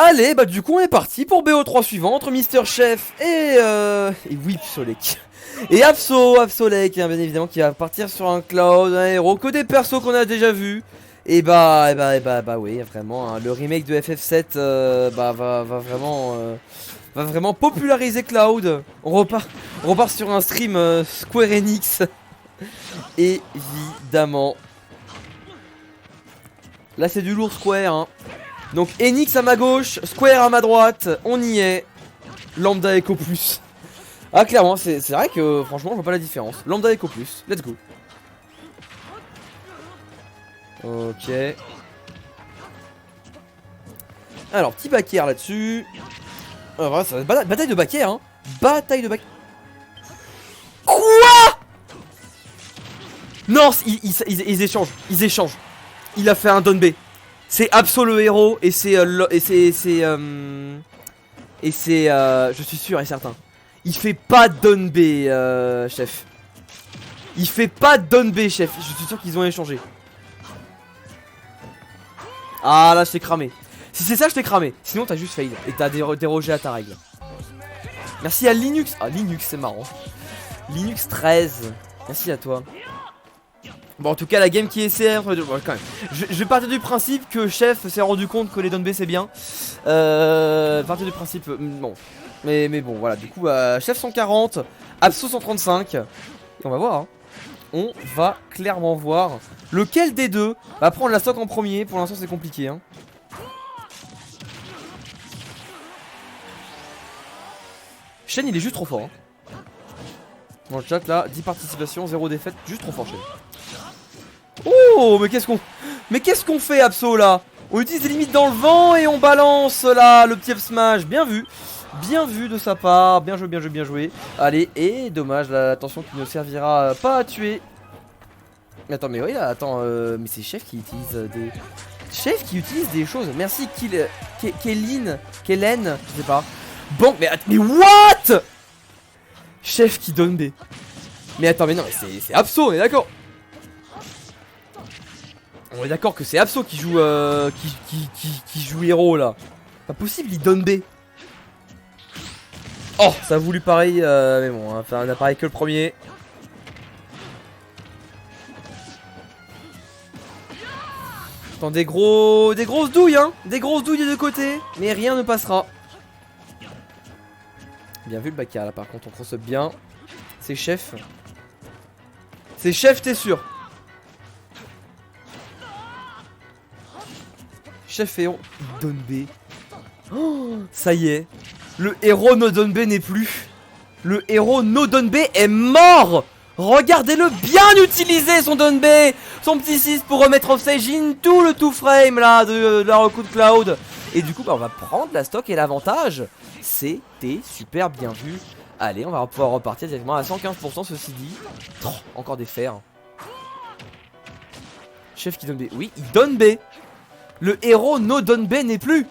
Allez, bah du coup on est parti pour BO3 suivant entre Mister Chef et Whip Solek. Et Absolek, hein, bien évidemment, qui va partir sur un Cloud, un héros, que des persos qu'on a déjà vu. Et bah oui, vraiment, hein, le remake de FF7 va vraiment populariser Cloud. On repart sur un stream Square Enix. Évidemment. Là c'est du lourd Square, hein. Donc Enix à ma gauche, Square à ma droite, on y est. Lambda Echo Plus. Ah clairement, c'est vrai que franchement je vois pas la différence. Lambda Echo Plus, let's go. Ok. Alors petit backer là-dessus. Voilà, ça va être bataille de backer, hein. Bataille de backer. Quoi? Non, ils échangent, ils échangent. Il a fait un Don B. C'est Absol le héros et c'est je suis sûr et certain. Il fait pas Don B, chef. Il fait pas Don B, chef. Je suis sûr qu'ils ont échangé. Ah là, je t'ai cramé. Si c'est ça, je t'ai cramé. Sinon, t'as juste fail et t'as dérogé à ta règle. Merci à Linux. Ah, Linux, c'est marrant. Linux 13. Merci à toi. Bon, en tout cas, la game qui essaie entre deux. Bon, quand même. Je vais partir du principe que Chef s'est rendu compte que les Don B c'est bien. Partir du principe. Bon. Mais bon, voilà. Du coup, Chef 140, Abso 135. Et on va voir. Hein. On va clairement voir lequel des deux va prendre la stock en premier. Pour l'instant, c'est compliqué. Hein. Shen, il est juste trop fort. Hein. Dans le chat, là, 10 participations, 0 défaite. Juste trop fort, Shen. Oh, mais qu'est-ce qu'on fait, Absol, là? On utilise des limites dans le vent et on balance, là, le petit up smash. Bien vu. Bien vu de sa part. Bien joué, bien joué, bien joué. Allez, et dommage, là, attention qui ne servira pas à tuer. Attends, mais oui, là, attends, mais c'est Chef qui utilise des... Chef qui utilise des choses. Merci, Kellen, je sais pas. Bon, mais what? Chef qui donne des... Mais attends, mais non, c'est Absol, on est d'accord. On est d'accord que c'est Absol qui joue qui joue héros là. Pas possible, il donne B. Oh, ça a voulu pareil, mais bon, hein, on a pareil que le premier. Attends, des grosses douilles, hein. Des grosses douilles des deux côtés, mais rien ne passera. Bien vu le backer là, par contre, on cross up bien. C'est Chef. C'est Chef, t'es sûr? Chef héros, Don B. Oh, ça y est. Le héros no Don B n'est plus. Le héros no Don B est mort. Regardez-le bien utiliser son Don B. Son petit 6 pour remettre off stage in tout le two frame là de la recoup de Cloud. Et du coup bah, on va prendre la stock et l'avantage. C'était super bien vu. Allez, on va pouvoir repartir directement à 115% ceci dit. Oh, encore des fers. Chef qui donne B. Oui, il donne B. Le héros no Don B n'est plus.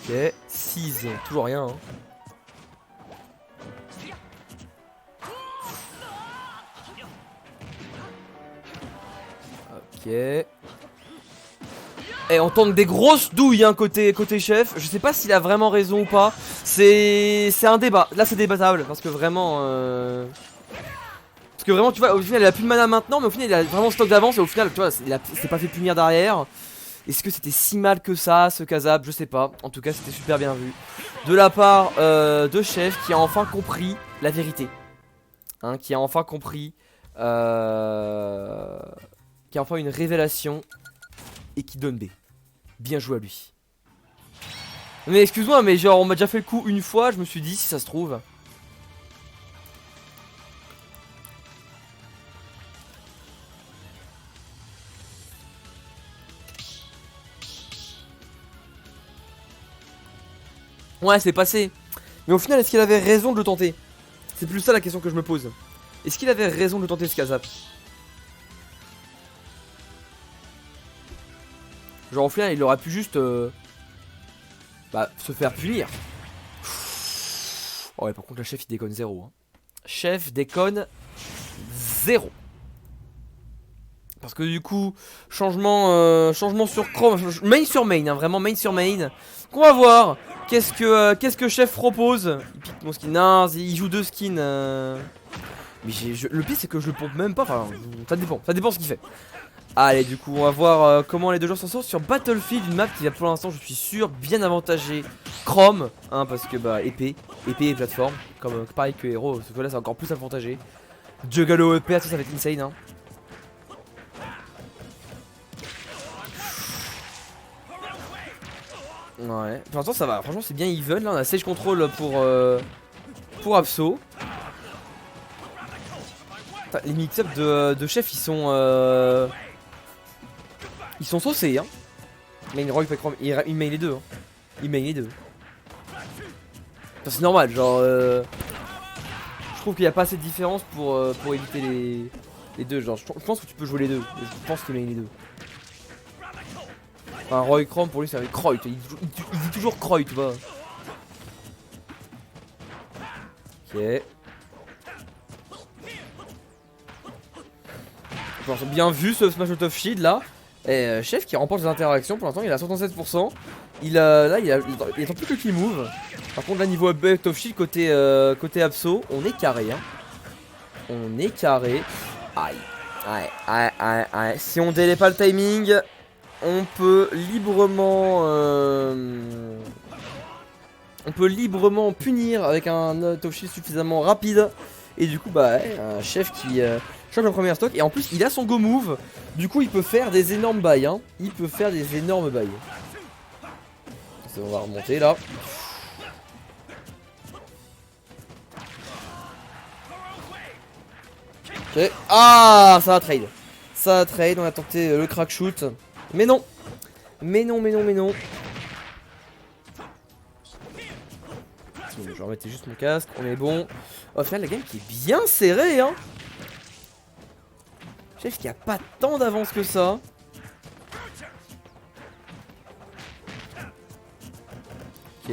Ok, 6, toujours rien. Hein. Ok. Et on tente des grosses douilles hein, côté Chef. Je sais pas s'il a vraiment raison ou pas. C'est un débat. Là c'est débattable parce que vraiment... Parce que vraiment tu vois au final il a plus de mana maintenant. Mais au final il a vraiment stock d'avance. Et au final tu vois il s'est pas fait punir derrière. Est-ce que c'était si mal que ça ce Kazab? Je sais pas. En tout cas c'était super bien vu. De la part de Chef qui a enfin compris la vérité. Hein, qui a enfin compris... qui a enfin une révélation. Et qui donne B. Bien joué à lui. Mais excuse-moi, mais genre on m'a déjà fait le coup une fois, je me suis dit si ça se trouve. Ouais, c'est passé. Mais au final, est-ce qu'il avait raison de le tenter? C'est plus ça la question que je me pose. Est-ce qu'il avait raison de le tenter ce Kazap? Genre au final, il aurait pu juste se faire punir. Oh ouais, par contre, le chef il déconne 0. Hein. Chef déconne 0. Parce que du coup, changement sur Chrome, main sur main, hein, vraiment main sur main. Qu'on va voir. Qu'est-ce que Chef propose? Il pique mon skin, non, il joue 2 skins. Mais le pire c'est que je le pompe même pas, enfin ça dépend ce qu'il fait. Allez, du coup on va voir comment les deux joueurs s'en sortent sur Battlefield, une map qui va pour l'instant, je suis sûr, bien avantagée Chrome, hein, parce que bah épée et plateforme, comme pareil que Hero, sauf que là c'est encore plus avantagé. Juggalo EP, ça va être insane, hein. Ouais, pour l'instant ça va, franchement c'est bien even, là on a Sage Control pour Abso. Les mix-up de Chef ils sont saucés, hein. Main Roy, Chrome, il main les deux, hein. Il main les deux. C'est normal, genre je trouve qu'il n'y a pas assez de différence pour éviter les deux, genre je pense que tu peux jouer les deux, je pense qu'il main les deux. Enfin Roy Chrome pour lui c'est avec Croy, il dit toujours Croy, tu vois. Ok. Bien vu ce Smash Out of Shield là. Et Chef qui remporte les interactions, pour l'instant il a 67%. Là il attend plus que le move. Par contre là niveau Out of Shield côté Abso, on est carré, hein. On est carré. Aïe. Si on délai pas le timing, on peut librement punir avec un Out of Shield suffisamment rapide. Et du coup bah un Chef qui chope le premier stock. Et en plus il a son go move. Du coup il peut faire des énormes bails, hein. Il peut faire des énormes bails. On va remonter là. Ok. Ah ça a trade. Ça a trade, on a tenté le crack shoot. Mais non. Mais non. Je vais remettre juste mon casque, on est bon. Au final la game qui est bien serrée, hein. Chef qui a pas tant d'avance que ça. Ok.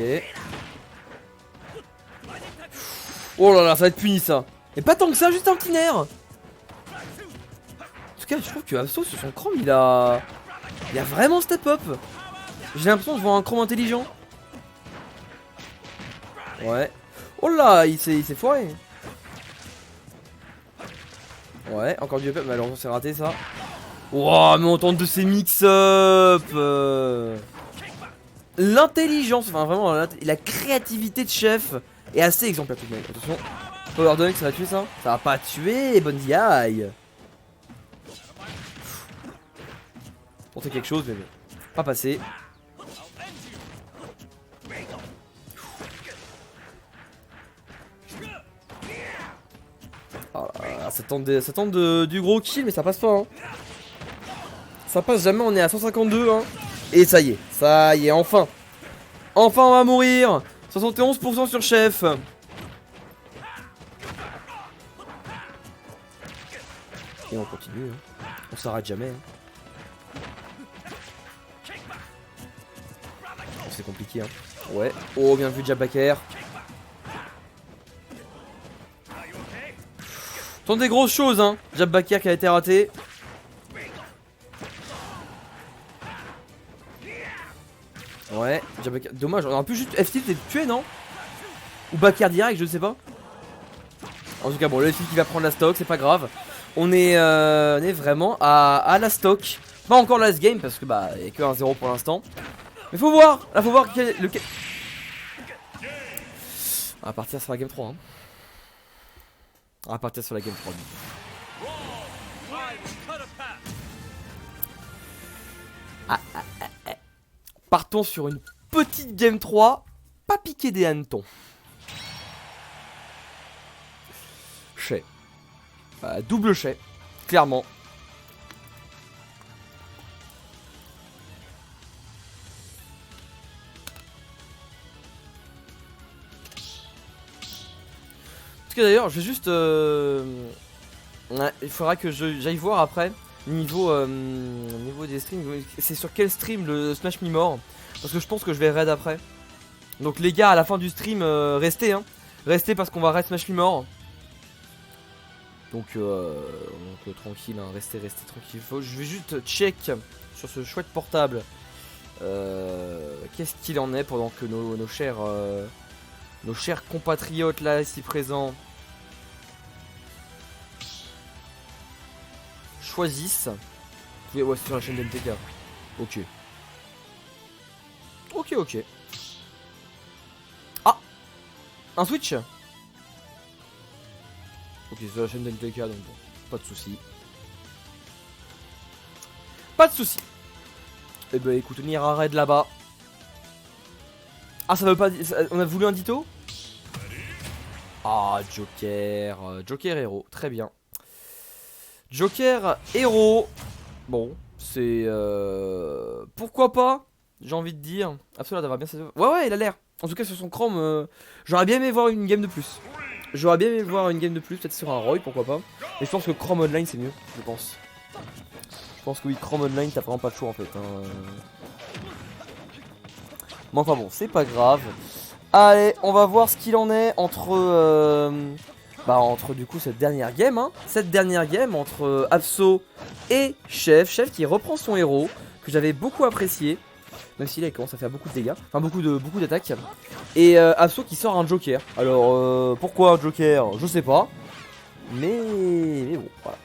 Oh là là, ça va être puni ça. Et pas tant que ça, juste un petit nerf. En tout cas, je trouve que Abso sur son Chrome, il a vraiment step up. J'ai l'impression de voir un Chrome intelligent. Ouais. Oh là, il s'est foiré. Ouais, encore du up, malheureusement c'est raté ça. Wow, mais on tente de ces mix-up. L'intelligence, enfin vraiment la créativité de Chef est assez exemplaire tout de même. Attention, Power Dunk, ça va tuer ça? Ça va pas tuer, bonne DI. Tenter quelque chose, mais bon. Pas passé. Oh là là, ça tente du gros kill, mais ça passe pas, hein. Ça passe jamais, on est à 152, hein. Et ça y est, enfin. Enfin on va mourir. 71% sur Chef. Et on continue, hein. On s'arrête jamais, hein. Oh, c'est compliqué, hein. Ouais. Oh, bien vu Jabbaker. Ce sont des grosses choses, hein. Jabbaker qui a été raté. Ouais, Jabbaker. Dommage, on aurait pu juste F-tilt et tuer, non? Ou Backer direct, je ne sais pas. En tout cas, bon, le F-tilt qui va prendre la stock, c'est pas grave. On est vraiment à la stock. Pas encore last game parce que bah il n'y a que 1-0 pour l'instant. Mais faut voir, là faut voir lequel. On va partir sur la game 3, hein. On va partir sur la game 3. Partons sur une petite game 3. Pas piquer des hannetons. Chais. Double chais. Clairement. Parce que d'ailleurs, je vais juste... Ouais, il faudra que j'aille voir après. Niveau des streams, c'est sur quel stream le Smash Me More? Parce que je pense que je vais raid après. Donc les gars, à la fin du stream, restez, hein. Restez parce qu'on va raid Smash Me More. Donc tranquille, hein, restez tranquille. Je vais juste check sur ce chouette portable. Qu'est-ce qu'il en est pendant que nos chers compatriotes là ici présents choisissent. Ouais, c'est sur la chaîne d'MTK. Ok. Ok. Ah, un Switch. Ok, c'est sur la chaîne d'MTK, donc bon, pas de soucis. Pas de soucis. Eh ben écoute, on ira raid là-bas. Ah, ça veut pas dire. On a voulu un Ditto. Ah, Joker. Joker héros, très bien. Joker héros. Bon, c'est. Pourquoi pas? J'ai envie de dire. Absolument, ça va bien. Ouais, il a l'air. En tout cas, sur son Chrome, j'aurais bien aimé voir une game de plus. Peut-être sur un Roy, pourquoi pas. Mais je pense que Chrome Online c'est mieux, je pense. Je pense que oui, Chrome Online, t'as vraiment pas le choix en fait. Hein. Mais enfin bon, c'est pas grave. Allez, on va voir ce qu'il en est entre du coup cette dernière game. Hein. Cette dernière game entre Abso et Chef. Chef qui reprend son héros, que j'avais beaucoup apprécié. Même s'il commence à faire beaucoup de dégâts, enfin beaucoup d'attaques. Et Abso qui sort un Joker. Alors pourquoi un Joker? Je sais pas. Mais bon, voilà.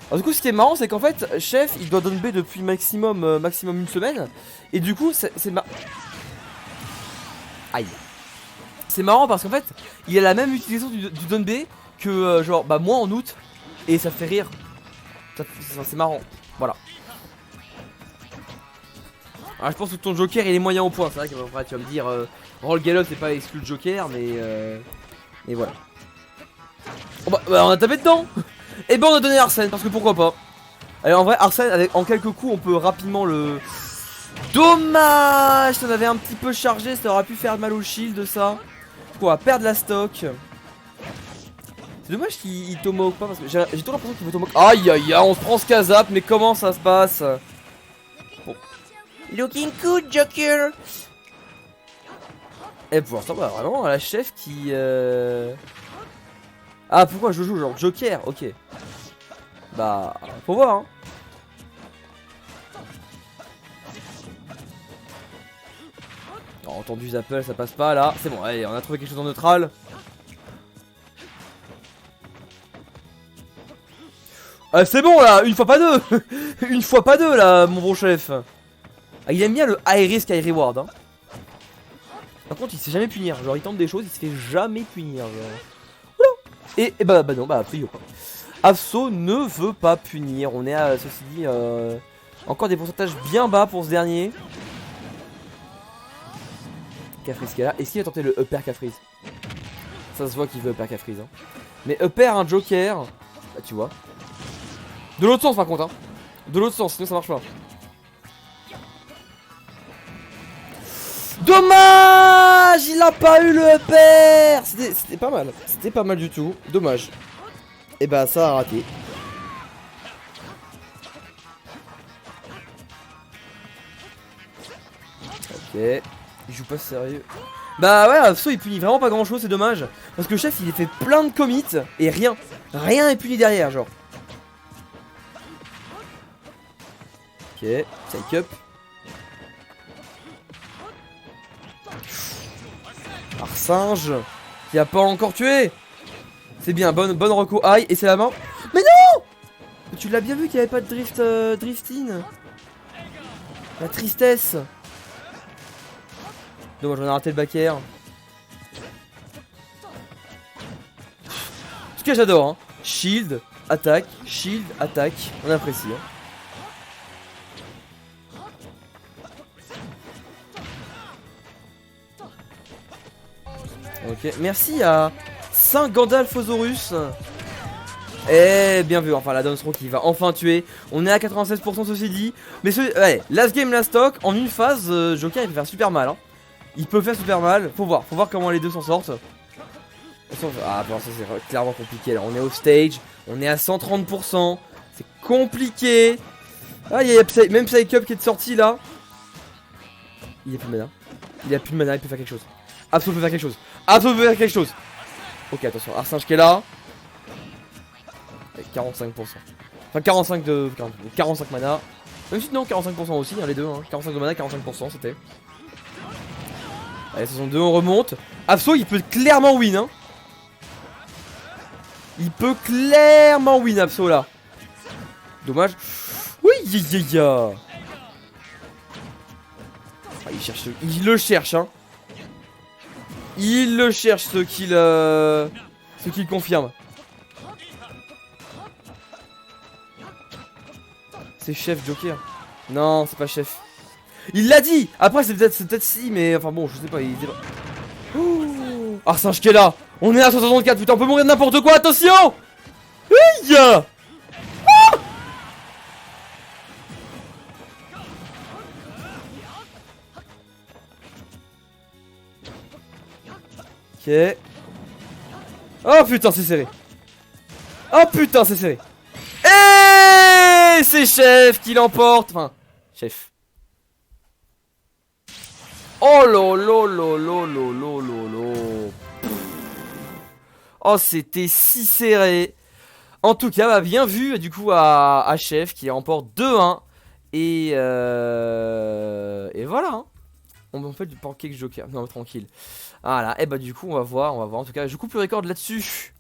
Alors, du coup, ce qui est marrant, c'est qu'en fait, Chef il doit down B depuis maximum une semaine. Et du coup, c'est aïe. C'est marrant parce qu'en fait, il a la même utilisation du down B que genre moi en août. Et ça fait rire. C'est marrant. Voilà. Alors je pense que ton Joker il est moyen au point. C'est vrai que après, tu vas me dire Roll Gallop c'est pas exclu le Joker, mais voilà. Oh, bah, on a tapé dedans. Et ben on a donné Arsène parce que pourquoi pas. Allez, en vrai Arsène en quelques coups on peut rapidement le. Dommage. Ça avait un petit peu chargé, ça aurait pu faire mal au shield ça. On va perdre la stock. C'est dommage qu'il tomahawk pas parce que j'ai toujours l'impression qu'il veut tomahawk. Aïe aïe aïe, on se prend ce casap, mais comment ça se passe? Bon. Looking good, Joker. Et pour l'instant, bah, vraiment, la Chef qui. Ah, pourquoi je joue genre Joker? Ok. Bah, faut voir, hein. Non, entendu Zappel, ça passe pas là. C'est bon, allez, on a trouvé quelque chose en neutral. Ah, c'est bon là, une fois pas deux. Une fois pas deux là, mon bon Chef. Ah, il aime bien le high risk, high reward. Hein. Par contre, il sait jamais punir. Genre, il tente des choses, il se fait jamais punir. Genre. Et bah non, bah après, pas. Abso ne veut pas punir. On est à, ceci dit, encore des pourcentages bien bas pour ce dernier. Caprice qui est là. Est-ce qu'il va tenter le upper Caprice? Ça se voit qu'il veut upper Caprice. Hein. Mais upper un Joker, bah tu vois. De l'autre sens par contre. Hein. De l'autre sens, sinon ça marche pas. Dommage, il a pas eu le upper. C'était pas mal. C'était pas mal du tout. Dommage. Et bah ça a raté. Ok. Il joue pas sérieux. Bah ouais, Abso il punit vraiment pas grand chose, c'est dommage. Parce que Chef il fait plein de commits et rien. Rien est puni derrière, genre. Ok, take up. Arsinge qui a pas encore tué. C'est bien, bonne reco high. Et c'est la main. Mais non. Tu l'as bien vu qu'il n'y avait pas de drift in. La tristesse. Dommage, on a raté le back air. Ce que j'adore, hein. Shield, attaque, on apprécie. Hein. Ok, merci à Saint Gandalfosaurus. Eh, bien vu, enfin la Downstrow qui va enfin tuer. On est à 96% ceci dit. Mais allez, last game, last stock. En une phase, Joker il peut faire super mal. Hein. Il peut faire super mal. Faut voir comment les deux s'en sortent. Ah, bon, ça c'est clairement compliqué. Là. On est off stage. On est à 130%. C'est compliqué. Ah, il y a même Psycup qui est sorti là. Il a plus de mana. Il peut faire quelque chose. Abso peut faire quelque chose. Ok, attention, Arsinge qui est là. 45%. Enfin 45 mana. Même si non, 45% aussi, hein, les deux. Hein. 45 de mana, 45% c'était. Allez, 62, on remonte. Abso, il peut clairement win. Hein. Il peut clairement win, Abso là. Dommage. Oui, ya. Ah, il le cherche, hein. Il le cherche, ce qu'il confirme. C'est chef Joker. Non, c'est pas chef. Il l'a dit. Après, c'est peut-être si, mais enfin bon, je sais pas. Il était pas. Ouh. Arsinge qui est là. On est à 164, putain, on peut mourir de n'importe quoi. Attention. Hey. Ok. Oh putain, c'est serré. Oh putain, c'est serré. Et c'est chef qui l'emporte. Enfin, chef. Oh lolo. Oh, c'était si serré. En tout cas, bah, bien vu du coup à Chef qui remporte 2-1. Et voilà. Hein. On fait du pancake joker. Non, tranquille. Voilà. Et bah, du coup, on va voir. En tout cas, je coupe le record là-dessus.